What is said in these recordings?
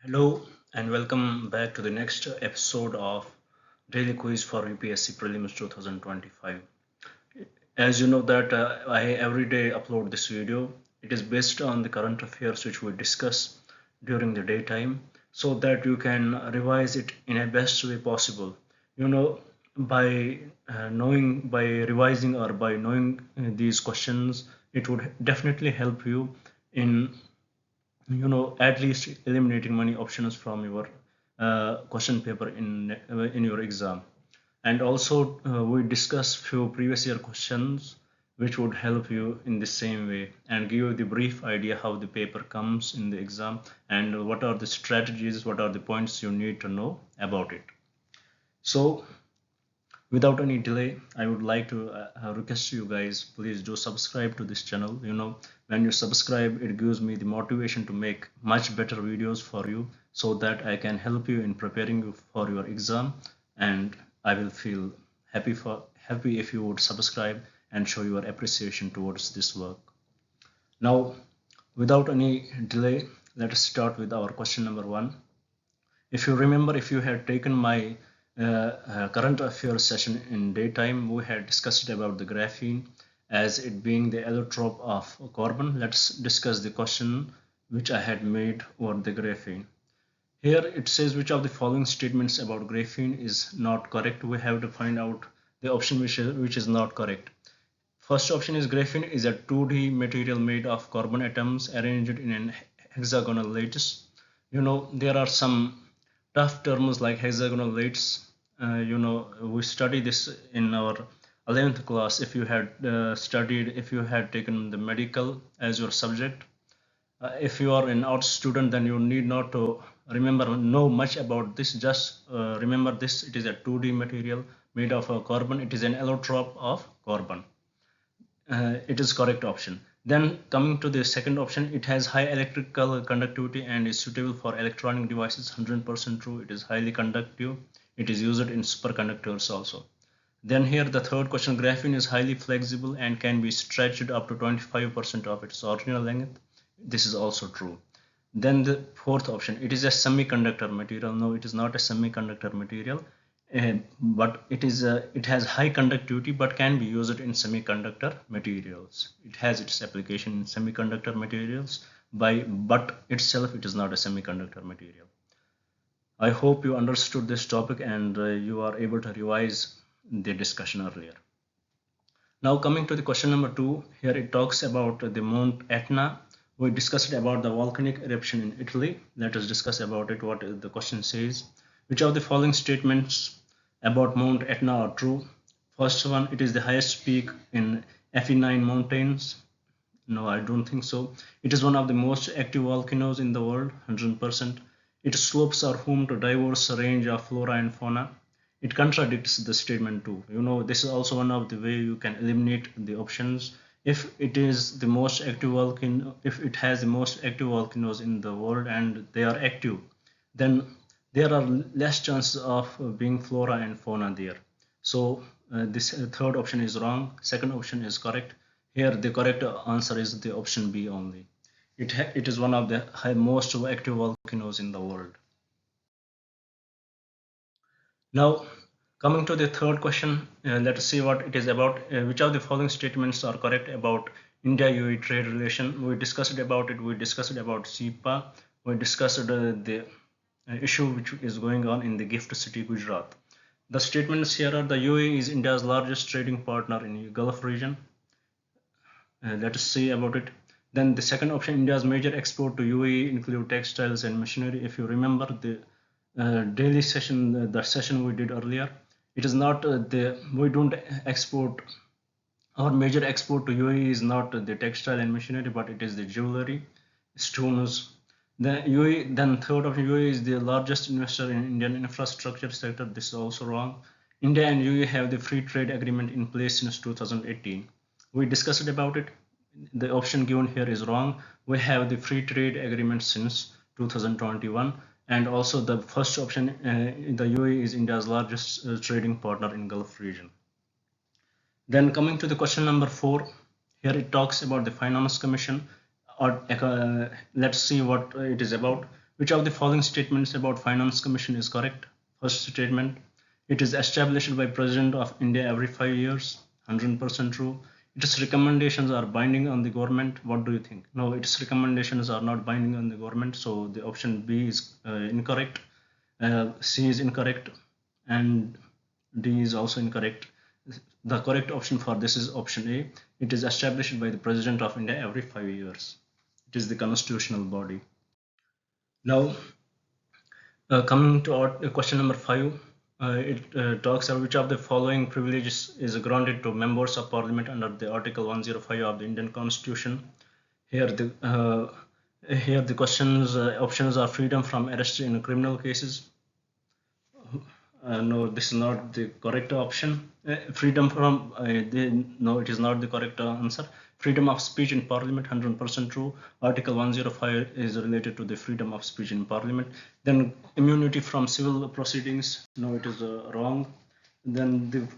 Hello and welcome back to the next episode of Daily Quiz for UPSC Prelims 2025. As you know that I every day upload this video. It is based on the current affairs which we discuss during the daytime so that you can revise it in a best way possible. You know, by revising or by knowing these questions, it would definitely help you in at least eliminating many options from your question paper in your exam. And also we discuss few previous year questions which would help you in the same way and give you the brief idea how the paper comes in the exam and what are the strategies, what are the points you need to know about it. So without any delay, I would like to request you guys, please do subscribe to this channel. When you subscribe, it gives me the motivation to make much better videos for you so that I can help you in preparing you for your exam, and I will feel happy if you would subscribe and show your appreciation towards this work. Now, without any delay, let us start with our question number 1. If you remember, if you had taken my current affairs session in daytime, we had discussed about the graphene as it being the allotrope of carbon. Let's discuss the question which I had made over the graphene. Here it says which of the following statements about graphene is not correct. We have to find out the option which is not correct. First option is graphene is a 2D material made of carbon atoms arranged in an hexagonal lattice. There are some tough terms like hexagonal lattice. We study this in our 11th class. If you had if you had taken the medical as your subject, if you are an arts student, then you need not to know much about this. Just remember this: it is a 2D material made of carbon. It is an allotrope of carbon. It is correct option. Then coming to the second option, it has high electrical conductivity and is suitable for electronic devices. 100% true. It is highly conductive. It is used in superconductors also. Then here the third question, graphene is highly flexible and can be stretched up to 25% of its original length. This is also true. Then the fourth option, it is a semiconductor material. No, it is not a semiconductor material. But it has high conductivity but can be used in semiconductor materials. It has its application in semiconductor materials, but itself it is not a semiconductor material. I hope you understood this topic and you are able to revise the discussion earlier. Now coming to the question number 2, here it talks about the Mount Etna. We discussed about the volcanic eruption in Italy. Let us discuss about it, what the question says. Which of the following statements about Mount Etna are true? First one, it is the highest peak in Apennine Mountains. No, I don't think so. It is one of the most active volcanoes in the world, 100%. Its slopes are home to diverse range of flora and fauna. It contradicts the statement too. This is also one of the way you can eliminate the options. If it is the most active volcano, if it has the most active volcanoes in the world and they are active, then there are less chances of being flora and fauna there. So this third option is wrong. Second option is correct. Here the correct answer is the option B only. It is one of the most active volcanoes in the world. Now coming to the third question, let us see what it is about. Which of the following statements are correct about India-UAE trade relation? We discussed about it. We discussed about SIPA. We discussed the issue which is going on in the gift city Gujarat. The statements here are the UAE is India's largest trading partner in the Gulf region. Let us see about it. Then the second option, India's major export to UAE include textiles and machinery. If you remember the daily session, the session we did earlier, it is not we don't export. Our major export to UAE is not the textile and machinery, but it is the jewelry, stones. Then third option, UAE is the largest investor in Indian infrastructure sector. This is also wrong. India and UAE have the free trade agreement in place since 2018. We discussed about it. The option given here is wrong. We have the free trade agreement since 2021, and also the first option, the UAE is India's largest trading partner in Gulf region. Then coming to the question number 4, here it talks about the Finance Commission. Let's see what it is about. Which of the following statements about Finance Commission is correct? First statement, it is established by President of India every 5 years. 100% true. Its recommendations are binding on the government. What do you think? No, its recommendations are not binding on the government. So the option B is incorrect. C is incorrect, and D is also incorrect. The correct option for this is option A. It is established by the President of India every 5 years. It is the constitutional body. Now, coming to our question number 5, it talks about which of the following privileges is granted to members of parliament under the Article 105 of the Indian Constitution. Here the questions options are freedom from arrest in criminal cases. No, this is not the correct option. Freedom from no, it is not the correct answer. Freedom of speech in parliament, 100% true. Article 105 is related to the freedom of speech in parliament. Then immunity from civil proceedings, no, it is wrong. Then the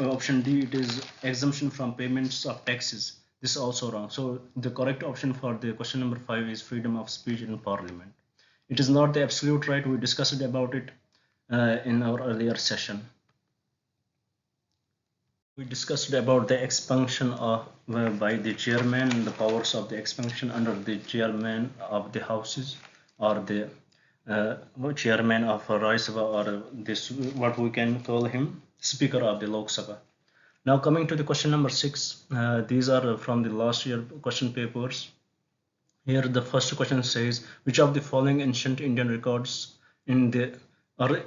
option D, it is exemption from payments of taxes. This is also wrong. So the correct option for the question number 5 is freedom of speech in parliament. It is not the absolute right. We discussed about it in our earlier session. We discussed about the expansion of by the chairman, the powers of the expansion under the chairman of the houses, or the chairman of Rajya Sabha, or this what we can call him speaker of the Lok Sabha. Now coming to the question number 6, these are from the last year question papers. Here the first question says, which of the following ancient Indian records in the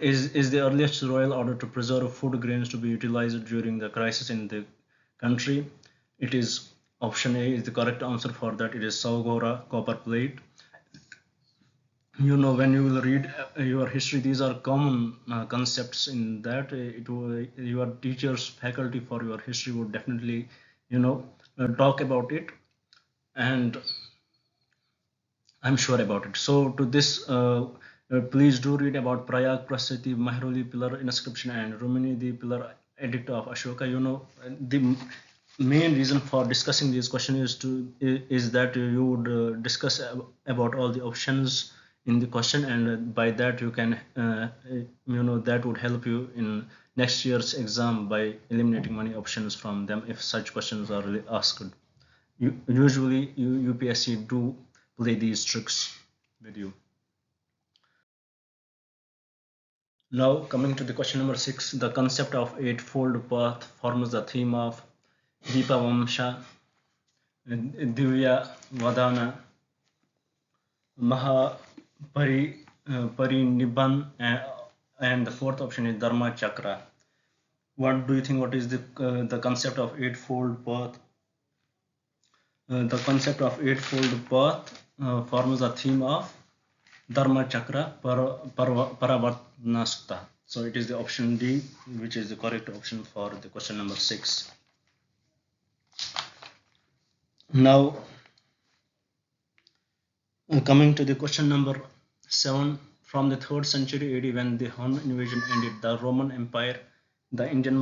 is the earliest royal order to preserve food grains to be utilized during the crisis in the country? It is option A is the correct answer for that. It is Saugora copper plate. You know, when you will read your history, these are common concepts in that. Your teachers, faculty for your history would definitely, talk about it, and I'm sure about it. So to this, please do read about Prayag Prasati, Mehroli pillar inscription, and Rumini the pillar edict of Ashoka. The main reason for discussing these questions is that you would discuss about all the options in the question, and by that you can that would help you in next year's exam by eliminating many options from them if such questions are really asked. Usually UPSC do play these tricks with you. Now coming to the question number 6, the concept of eightfold path forms the theme of Deepavamsha, Divya Vadana, Parinibban, and the fourth option is Dharma Chakra. What do you think? What is the concept of eightfold path? The concept of eightfold path forms the theme of Dharma Chakra Paravartana Sutta. So it is the option D, which is the correct option for the question number 6. Now, coming to the question number 7, from the 3rd century AD, when the Hun invasion ended the Roman Empire, the Indian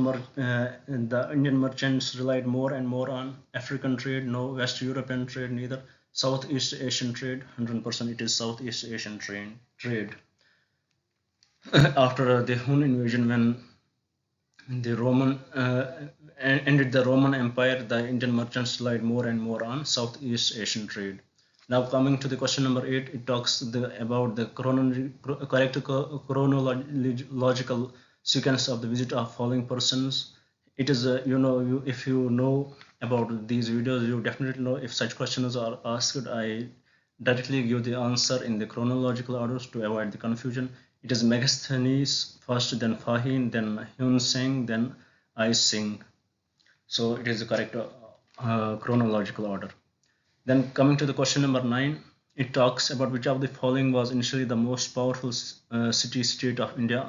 merchants relied more and more on African trade, no West European trade, neither Southeast Asian trade. 100% it is Southeast Asian trade. After the Hun invasion, when the Roman ended the Roman Empire, the Indian merchants relied more and more on Southeast Asian trade. Now coming to the question number 8, it talks about the correct chronological sequence of the visit of following persons. It is if you know about these videos, you definitely know if such questions are asked, I directly give the answer in the chronological orders to avoid the confusion. It is Megasthenes first, then Fahin, then Hyun Seng, then I Sing. So it is the correct chronological order. Then coming to the question number 9, it talks about which of the following was initially the most powerful city-state of India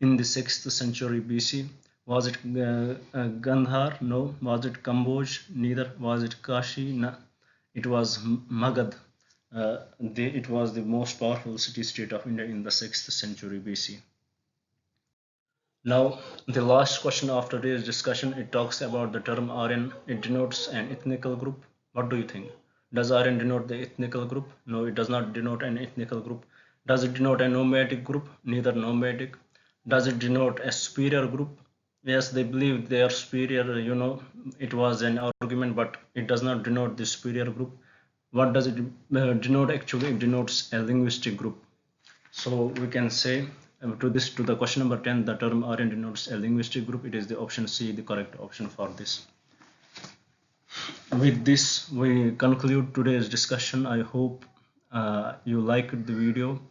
in the 6th century BC. Was it Gandhar? No. Was it Kamboj? Neither. Was it Kashi? No. It was Magad. It was the most powerful city-state of India in the 6th century BC. Now, the last question after this discussion, it talks about the term Aryan. It denotes an ethnical group. What do you think? Does Aryan denote the ethnical group? No, it does not denote an ethnical group. Does it denote a nomadic group? Neither nomadic. Does it denote a superior group? Yes, they believe they are superior, it was an argument, but it does not denote the superior group. What does it denote? Actually, it denotes a linguistic group. So we can say to the question number 10, the term Aryan denotes a linguistic group. It is the option C, the correct option for this. With this, we conclude today's discussion. I hope you liked the video.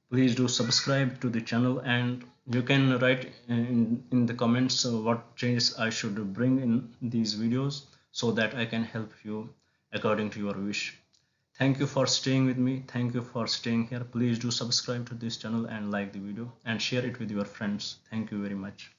Please do subscribe to the channel, and you can write in the comments what changes I should bring in these videos so that I can help you according to your wish. Thank you for staying with me. Thank you for staying here. Please do subscribe to this channel and like the video and share it with your friends. Thank you very much.